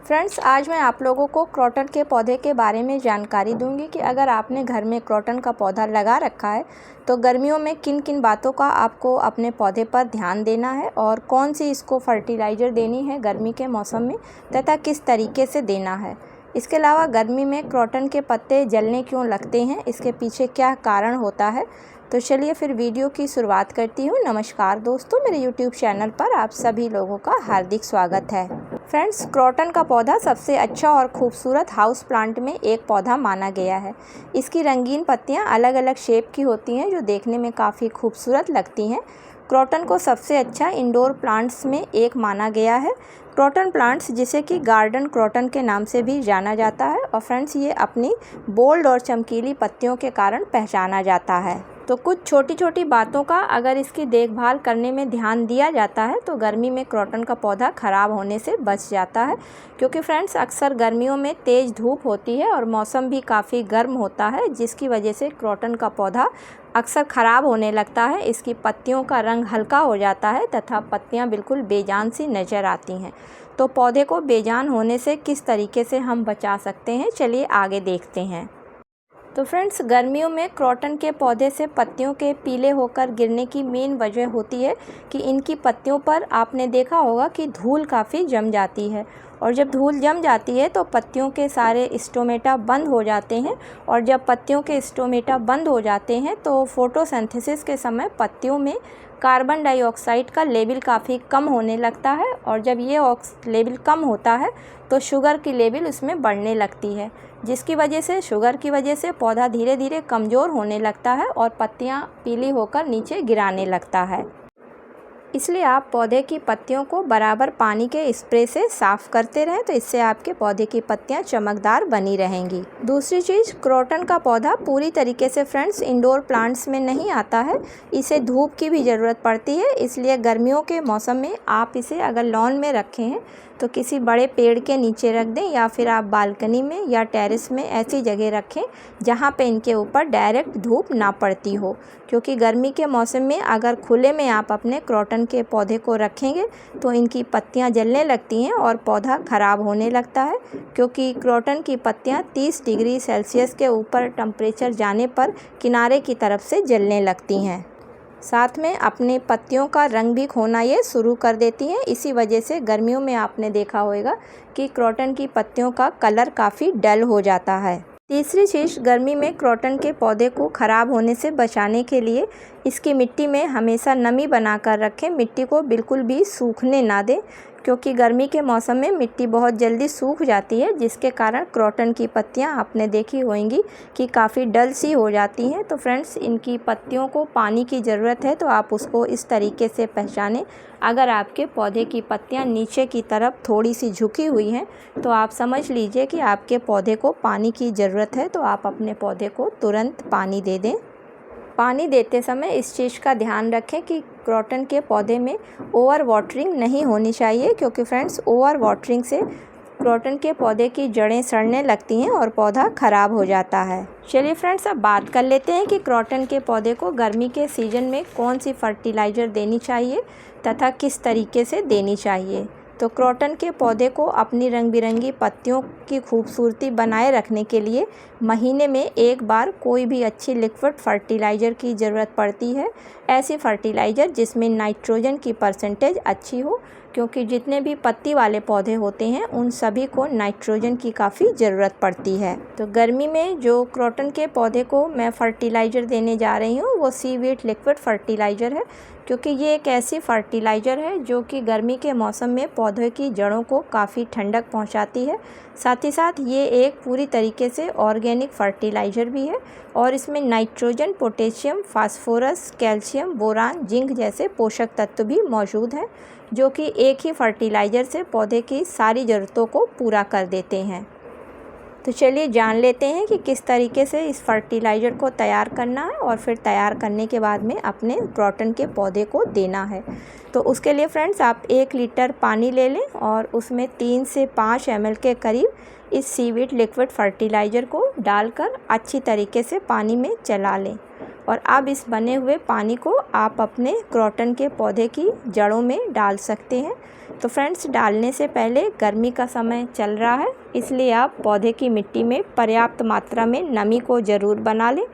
Friends, आज मैं आप लोगों को क्रोटन के पौधे के बारे में जानकारी दूंगी कि अगर आपने घर में क्रोटन का पौधा लगा रखा है तो गर्मियों में किन किन बातों का आपको अपने पौधे पर ध्यान देना है और कौन सी इसको फर्टिलाइज़र देनी है गर्मी के मौसम में तथा किस तरीके से देना है। इसके अलावा गर्मी में क्रोटन के पत्ते जलने क्यों लगते हैं, इसके पीछे क्या कारण होता है। तो चलिए फिर वीडियो की शुरुआत करती हूँ। नमस्कार दोस्तों, मेरे YouTube चैनल पर आप सभी लोगों का हार्दिक स्वागत है। फ्रेंड्स, क्रोटन का पौधा सबसे अच्छा और खूबसूरत हाउस प्लांट में एक पौधा माना गया है। इसकी रंगीन पत्तियाँ अलग अलग शेप की होती हैं जो देखने में काफ़ी खूबसूरत लगती हैं। क्रोटन को सबसे अच्छा इंडोर प्लांट्स में एक माना गया है। क्रोटन प्लांट्स, जिसे कि गार्डन क्रोटन के नाम से भी जाना जाता है, और फ्रेंड्स ये अपनी बोल्ड और चमकीली पत्तियों के कारण पहचाना जाता है। तो कुछ छोटी छोटी बातों का अगर इसकी देखभाल करने में ध्यान दिया जाता है तो गर्मी में क्रोटन का पौधा ख़राब होने से बच जाता है, क्योंकि फ्रेंड्स अक्सर गर्मियों में तेज़ धूप होती है और मौसम भी काफ़ी गर्म होता है, जिसकी वजह से क्रोटन का पौधा अक्सर ख़राब होने लगता है। इसकी पत्तियों का रंग हल्का हो जाता है तथा पत्तियां बिल्कुल बेजान सी नज़र आती हैं। तो पौधे को बेजान होने से किस तरीके से हम बचा सकते हैं, चलिए आगे देखते हैं। तो फ्रेंड्स, गर्मियों में क्रोटन के पौधे से पत्तियों के पीले होकर गिरने की मेन वजह होती है कि इनकी पत्तियों पर आपने देखा होगा कि धूल काफ़ी जम जाती है, और जब धूल जम जाती है तो पत्तियों के सारे स्टोमेटा बंद हो जाते हैं, और जब पत्तियों के स्टोमेटा बंद हो जाते हैं तो फोटोसिंथेसिस के समय पत्तियों में कार्बन डाइऑक्साइड का लेवल काफ़ी कम होने लगता है, और जब ये लेवल कम होता है तो शुगर की लेवल उसमें बढ़ने लगती है, जिसकी वजह से शुगर की वजह से पौधा धीरे धीरे कमज़ोर होने लगता है और पत्तियां पीली होकर नीचे गिराने लगता है। इसलिए आप पौधे की पत्तियों को बराबर पानी के स्प्रे से साफ़ करते रहें, तो इससे आपके पौधे की पत्तियां चमकदार बनी रहेंगी। दूसरी चीज़, क्रोटन का पौधा पूरी तरीके से फ्रेंड्स इंडोर प्लांट्स में नहीं आता है। इसे धूप की भी ज़रूरत पड़ती है, इसलिए गर्मियों के मौसम में आप इसे अगर लॉन में रखे हैं तो किसी बड़े पेड़ के नीचे रख दें, या फिर आप बालकनी में या टेरेस में ऐसी जगह रखें जहां पे इनके ऊपर डायरेक्ट धूप ना पड़ती हो, क्योंकि गर्मी के मौसम में अगर खुले में आप अपने क्रोटन के पौधे को रखेंगे तो इनकी पत्तियां जलने लगती हैं और पौधा ख़राब होने लगता है, क्योंकि क्रोटन की पत्तियां 30 डिग्री सेल्सियस के ऊपर टेम्परेचर जाने पर किनारे की तरफ से जलने लगती हैं। साथ में अपने पत्तियों का रंग भी खोना ये शुरू कर देती हैं। इसी वजह से गर्मियों में आपने देखा होगा कि क्रोटन की पत्तियों का कलर काफ़ी डल हो जाता है। तीसरी चीज़, गर्मी में क्रोटन के पौधे को ख़राब होने से बचाने के लिए इसकी मिट्टी में हमेशा नमी बनाकर रखें। मिट्टी को बिल्कुल भी सूखने ना दें, क्योंकि गर्मी के मौसम में मिट्टी बहुत जल्दी सूख जाती है, जिसके कारण क्रोटन की पत्तियां आपने देखी होंगी कि काफ़ी डल सी हो जाती हैं। तो फ्रेंड्स, इनकी पत्तियों को पानी की ज़रूरत है, तो आप उसको इस तरीके से पहचानें। अगर आपके पौधे की पत्तियां नीचे की तरफ थोड़ी सी झुकी हुई हैं तो आप समझ लीजिए कि आपके पौधे को पानी की ज़रूरत है, तो आप अपने पौधे को तुरंत पानी दे दें। पानी देते समय इस चीज़ का ध्यान रखें कि क्रोटन के पौधे में ओवर वाटरिंग नहीं होनी चाहिए, क्योंकि फ्रेंड्स ओवर वाटरिंग से क्रोटन के पौधे की जड़ें सड़ने लगती हैं और पौधा ख़राब हो जाता है। चलिए फ्रेंड्स, अब बात कर लेते हैं कि क्रोटन के पौधे को गर्मी के सीज़न में कौन सी फर्टिलाइज़र देनी चाहिए तथा किस तरीके से देनी चाहिए। तो क्रोटन के पौधे को अपनी रंग बिरंगी पत्तियों की खूबसूरती बनाए रखने के लिए महीने में एक बार कोई भी अच्छी लिक्विड फर्टिलाइज़र की ज़रूरत पड़ती है। ऐसी फर्टिलाइज़र जिसमें नाइट्रोजन की परसेंटेज अच्छी हो, क्योंकि जितने भी पत्ती वाले पौधे होते हैं उन सभी को नाइट्रोजन की काफ़ी ज़रूरत पड़ती है। तो गर्मी में जो क्रोटन के पौधे को मैं फर्टिलाइज़र देने जा रही हूँ वो सीवीड लिक्विड फर्टिलाइज़र है, क्योंकि ये एक ऐसी फर्टिलाइज़र है जो कि गर्मी के मौसम में पौधे की जड़ों को काफ़ी ठंडक पहुंचाती है। साथ ही साथ ये एक पूरी तरीके से ऑर्गेनिक फर्टिलाइज़र भी है, और इसमें nitrogen, potassium, phosphorus, calcium, boron, zinc जैसे पोषक तत्व भी मौजूद हैं, जो कि एक ही फर्टिलाइज़र से पौधे की सारी ज़रूरतों को पूरा कर देते हैं। तो चलिए जान लेते हैं कि किस तरीके से इस फर्टिलाइज़र को तैयार करना है, और फिर तैयार करने के बाद में अपने क्रोटन के पौधे को देना है। तो उसके लिए फ्रेंड्स आप 1 लीटर पानी ले लें और उसमें 3 से 5 ml के करीब इस सीवीड लिक्विड फर्टिलाइज़र को डालकर अच्छी तरीके से पानी में चला लें, और अब इस बने हुए पानी को आप अपने क्रोटन के पौधे की जड़ों में डाल सकते हैं। तो फ्रेंड्स, डालने से पहले गर्मी का समय चल रहा है, इसलिए आप पौधे की मिट्टी में पर्याप्त मात्रा में नमी को ज़रूर बना लें,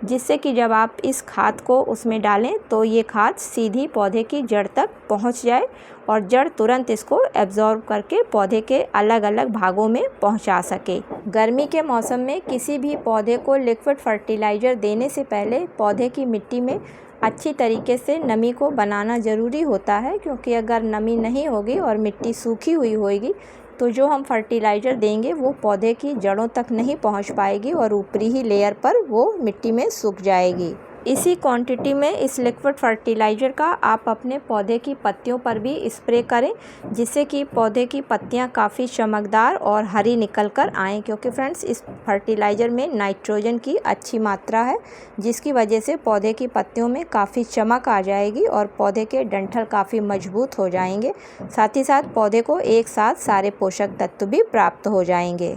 जिससे कि जब आप इस खाद को उसमें डालें तो ये खाद सीधी पौधे की जड़ तक पहुंच जाए और जड़ तुरंत इसको एब्जॉर्ब करके पौधे के अलग अलग भागों में पहुंचा सके। गर्मी के मौसम में किसी भी पौधे को लिक्विड फर्टिलाइज़र देने से पहले पौधे की मिट्टी में अच्छी तरीके से नमी को बनाना ज़रूरी होता है, क्योंकि अगर नमी नहीं होगी और मिट्टी सूखी हुई होगी तो जो हम फर्टिलाइज़र देंगे वो पौधे की जड़ों तक नहीं पहुंच पाएगी और ऊपरी ही लेयर पर वो मिट्टी में सूख जाएगी। इसी क्वांटिटी में इस लिक्विड फर्टिलाइज़र का आप अपने पौधे की पत्तियों पर भी स्प्रे करें, जिससे कि पौधे की पत्तियां काफ़ी चमकदार और हरी निकल कर आएँ, क्योंकि फ्रेंड्स इस फर्टिलाइज़र में नाइट्रोजन की अच्छी मात्रा है, जिसकी वजह से पौधे की पत्तियों में काफ़ी चमक आ जाएगी और पौधे के डंठल काफ़ी मजबूत हो जाएंगे। साथ ही साथ पौधे को एक साथ सारे पोषक तत्व भी प्राप्त हो जाएंगे।